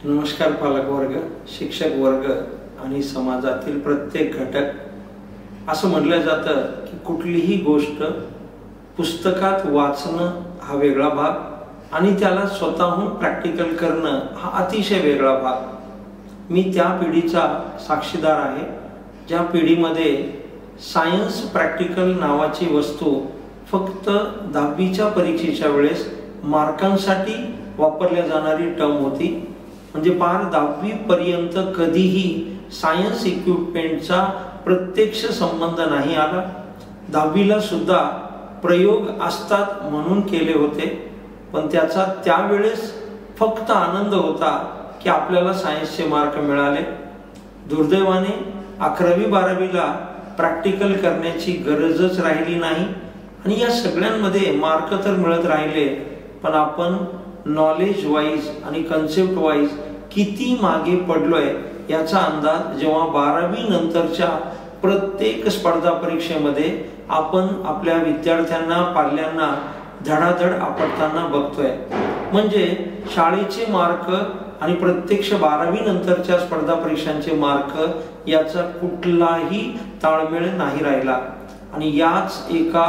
नमस्कार पालक वर्ग, शिक्षक वर्ग आणि समाजातील प्रत्येक घटक. असं म्हटलं जातं की कुठलीही गोष्ट पुस्तकात वाचणं हा वेगळा भाग आणि त्याला स्वतःहून प्रॅक्टिकल करणं हा अतिशय वेगळा भाग. मी त्या पिढीचा साक्षीदार आहे ज्या पिढीमध्ये सायन्स प्रॅक्टिकल नावाची वस्तू फक्त 10वीच्या परीक्षेच्या वेळेस मार्कांसाठी वापरल्या जाणारी टर्म होती. म्हणजे पार 10वी पर्यंत कधीही सायन्स इक्विपमेंटचा प्रत्यक्ष संबंध नाही आला. 10वीला सुद्धा प्रयोग असतात म्हणून केले होते, पण त्याचा त्यावेळेस फक्त आनंद होता की आपल्याला सायन्सचे मार्क मिळाले. दुर्दैवाने 11वी-12वीला प्रॅक्टिकल करण्याची गरजच राहिली नाही आणि या सगळ्यांमध्ये मार्क तर मिळत राहिले, पण आपण नॉलेज वाईज आणि कन्सेप्ट वाईज किती मागे पडलोय याचा अंदाज जेव्हा 12वी नंतरच्या प्रत्येक स्पर्धा परीक्षेमध्ये आपण आपल्या विद्यार्थ्यांना, पाल्यांना धडाधड आपटताना बघतोय. म्हणजे शाळेचे मार्क आणि प्रत्यक्ष 12वी नंतरच्या स्पर्धा परीक्षांचे मार्क याचा कुठलाही ताळमेळ नाही राहिला. आणि याच एका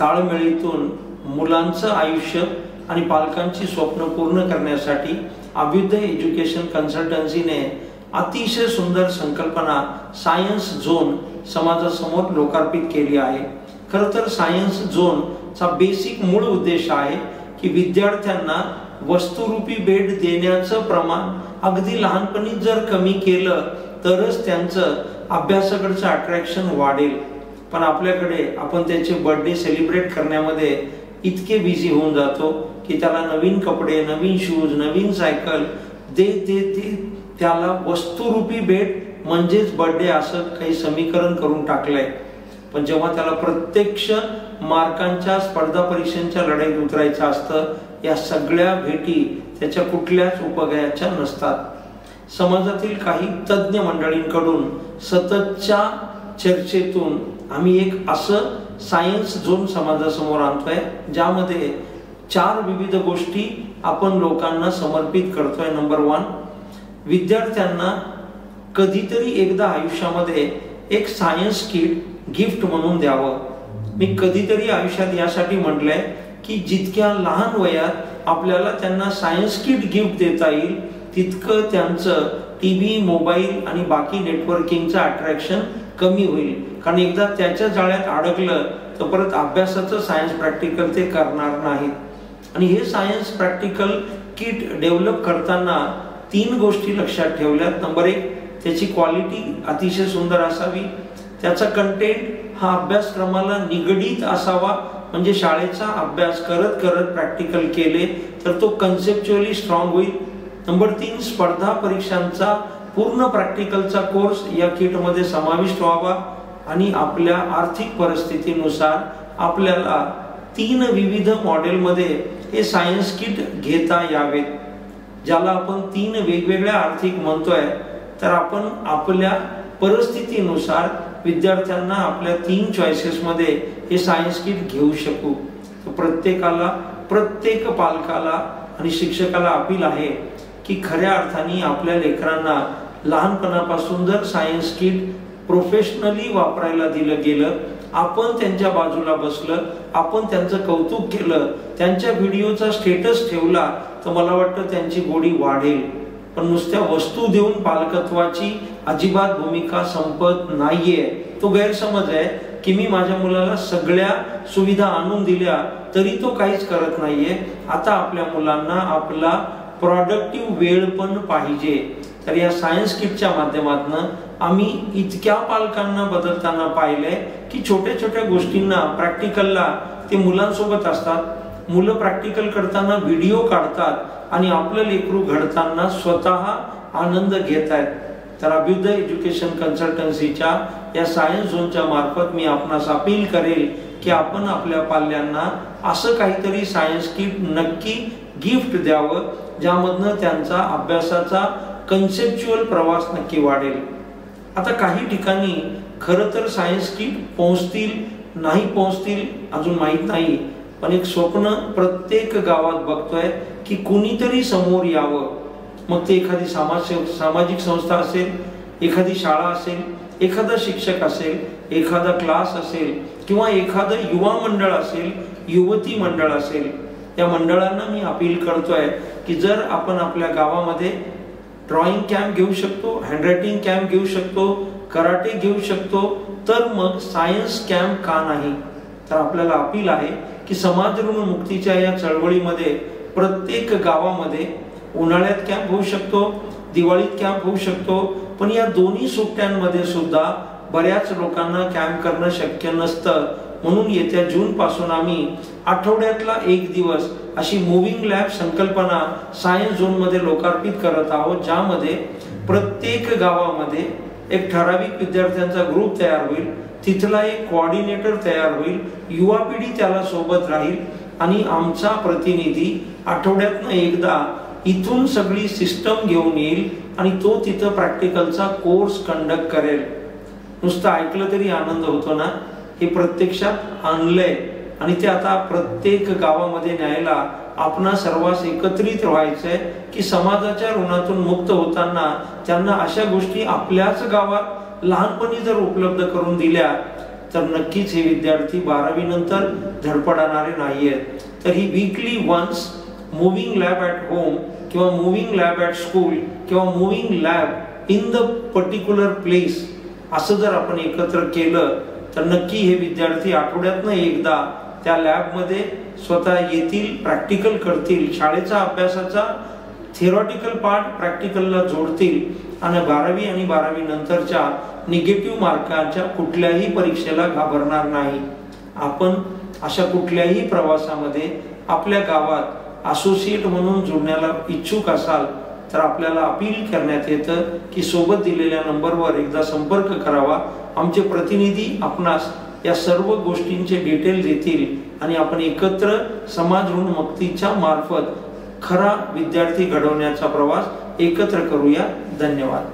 ताळमेळीतून मुलांचं आयुष्य आणि पालकांची स्वप्न पूर्ण करण्यासाठी अभ्युदय एज्युकेशन कन्सल्टन्सीने अतिशय सुंदर संकल्पना सायन्स झोन समाजासमोर लोकार्पित केली आहे. खरं तर सायन्स झोनचा बेसिक मूळ उद्देश आहे की विद्यार्थ्यांना वस्तुरूपी भेट देण्याचं प्रमाण अगदी लहानपणी जर कमी केलं तरच त्यांचं अभ्यासाकडचं अट्रॅक्शन वाढेल. पण आपल्याकडे आपण त्याचे बर्थडे सेलिब्रेट करण्यामध्ये इतके बिझी होऊन जातो की त्याला नवीन कपडे, नवीन शूज, नवीन सायकल दे त्याला वस्तुरूपी भेट म्हणजेच बर्थडे असं काही समीकरण करून टाकलंय. पण जेव्हा त्याला प्रत्यक्ष मार्कांच्या स्पर्धा परीक्षांच्या लढाईत उतरायचं असतं, या सगळ्या भेटी त्याच्या कुठल्याच उपयोगाच्या नसतात. समाजातील काही तज्ज्ञ मंडळींकडून सततच्या चर्चेतून आम्ही एक असं सायन्स झोन समाजासमोर आणतोय ज्यामध्ये 4 विविध गोष्टी आपण लोकांना समर्पित करतोय. नंबर 1, विद्यार्थ्यांना कधीतरी एकदा आयुष्यामध्ये एक सायन्स किट गिफ्ट म्हणून द्यावं. मी कधीतरी आयुष्यात यासाठी म्हटलंय की जितक्या लहान वयात आपल्याला त्यांना सायन्स किट गिफ्ट देता येईल तितकं त्यांचं टीव्ही, मोबाईल आणि बाकी नेटवर्किंगचं अट्रॅक्शन कमी होईल. कारण एकदा त्याच्या जाळ्यात अडकलं तर परत अभ्यासाचं सायन्स प्रॅक्टिकल ते करणार नाहीत. आणि हे सायन्स प्रॅक्टिकल किट डेव्हलप करताना 3 गोष्टी लक्षात ठेवल्यात. नंबर 1, त्याची क्वालिटी अतिशय सुंदर असावी. त्याचा कंटेंट हा अभ्यासक्रमाला निगडीत असावा. म्हणजे शाळेचा अभ्यास करत करत प्रॅक्टिकल केले तर तो कन्सेप्च्युअली स्ट्रॉंग होईल. नंबर 3, स्पर्धा परीक्षांचा पूर्ण प्रॅक्टिकलचा कोर्स या किटमध्ये समाविष्ट व्हावा. आणि आपल्या आर्थिक परिस्थितीनुसार आपल्याला 3 विविध मॉडेलमध्ये हे सायन्स किट घेता यावेत. ज्याला आपण 3 वेगवेगळ्या आर्थिक म्हणतोय, तर आपण आपल्या परिस्थितीनुसार विद्यार्थ्यांना आपल्या 3 चॉईसेसमध्ये हे सायन्स किट घेऊ शकू. प्रत्येकाला, प्रत्येक पालकाला आणि शिक्षकाला अपील आहे की खऱ्या अर्थाने आपल्या लेकरांना लहानपणापासून जर सायन्स किट प्रोफेशनली वापरायला दिलं गेलं, आपण त्यांच्या बाजूला बसलं, आपण त्यांचं कौतुक केलं, त्यांच्या व्हिडिओचा स्टेटस ठेवला तर मला वाटतं त्यांची गोडी वाढेल. पण नुसत्या वस्तू देऊन पालकत्वाची अजिबात भूमिका संपत नाहीये. तो गैरसमज आहे की मी माझ्या मुलाला सगळ्या सुविधा आणून दिल्या तरी तो काहीच करत नाहीये. आता आपल्या मुलांना आपला प्रोडक्टिव्ह वेळ पण पाहिजे. तर या सायन्स किटच्या माध्यमातून आम्ही इतक्या पालकांना बदलताना पाहिलंय की छोट्या छोट्या गोष्टींना प्रॅक्टिकलला ते मुलांसोबत असतात. मुलं प्रॅक्टिकल करताना व्हिडिओ काढतात आणि आपलं लेकरू घडताना स्वतः आनंद घेत आहेत. तर अभ्युदय एज्युकेशन कन्सल्टन्सीच्या या सायन्स झोनच्या मार्फत मी आपणास अपील करेल की आपण आपल्या पाल्यांना असं काहीतरी सायन्स किट नक्की गिफ्ट द्यावं ज्यामधनं त्यांचा अभ्यासाचा कन्सेप्च्युअल प्रवास नक्की वाढेल. आता काही ठिकाणी खरं तर सायन्स किट पोहोचतील नाही पोहोचतील अजून माहीत नाही, पण एक स्वप्न प्रत्येक गावात बघतोय की कुणीतरी समोर यावं मग ते एखादी सामाजिक संस्था असेल, एखादी शाळा असेल, एखादा शिक्षक असेल, एखादा क्लास असेल किंवा एखादं युवा मंडळ असेल, युवती मंडळ असेल, या मंडळांना मी अपील करतोय की जर आपण आपल्या गावामध्ये ड्रॉइंग कॅम्प घेऊ शकतो, हँडरायटिंग कॅम्प घेऊ शकतो, कराटे घेऊ शकतो, तर मग सायन्स कॅम्प का नाही? तर आपल्याला अपील आहे की समाज ऋण मुक्तीच्या या चळवळीमध्ये प्रत्येक गावामध्ये उन्हाळ्यात कॅम्प होऊ शकतो, दिवाळीत कॅम्प होऊ शकतो, पण या दोन्ही सुट्ट्यांमध्ये सुद्धा बऱ्याच लोकांना कॅम्प करणं शक्य नसतं. म्हणून येत्या जून पासून आम्ही आठवड्यातला एक दिवस अशी मूव्हिंग लॅब संकल्पना सायन्स झोन मध्ये लोकार्पित करत आहोत, ज्यामध्ये प्रत्येक गावामध्ये एक ठराविक विद्यार्थ्यांचा ग्रुप तयार होईल, तिथला एक कोऑर्डिनेटर तयार होईल, युवा पिढी त्याला सोबत राहील आणि आमचा प्रतिनिधी आठवड्यातनं एकदा इथून सगळी सिस्टम घेऊन येईल आणि तो तिथं प्रॅक्टिकलचा कोर्स कंडक्ट करेल. नुसतं ऐकलं तरी आनंद होतो ना, हे प्रत्यक्षात आणलंय आणि ते आता प्रत्येक गावामध्ये न्यायला आपणा सर्वांस एकत्रित व्हायचंय की समाजाच्या ऋणातून मुक्त होताना त्यांना अशा गोष्टी आपल्याच गावात लहानपणी जर उपलब्ध करून दिल्या तर नक्कीच हे विद्यार्थी 12वी नंतर धडपडणारे नाहीयेत. तर ही weekly once moving lab at home किंवा मूव्हिंग लॅब ॲट स्कूल किंवा moving lab in the particular place असं जर आपण एकत्र केलं तर नक्की हे विद्यार्थी आठवड्यातनं एकदा त्या लॅबमध्ये स्वतः येतील, प्रॅक्टिकल करतील, शाळेचा अभ्यासाचा थिअरॉटिकल पार्ट प्रॅक्टिकलला जोडतील आणि 12वी आणि 12वी नंतरच्या निगेटिव्ह मार्कांच्या कुठल्याही परीक्षेला घाबरणार नाही. आपण अशा कुठल्याही प्रवासामध्ये आपल्या गावात असोसिएट म्हणून जोडण्याला इच्छुक असाल तर आपल्याला अपील करण्यात येतं की सोबत दिलेल्या नंबरवर एकदा संपर्क करावा. आमचे प्रतिनिधी आपणास या सर्व गोष्टींचे डिटेल देतील आणि आपण एकत्र समाज ऋण मुक्तीच्या मार्फत खरा विद्यार्थी घडवण्याचा प्रवास एकत्र करूया. धन्यवाद.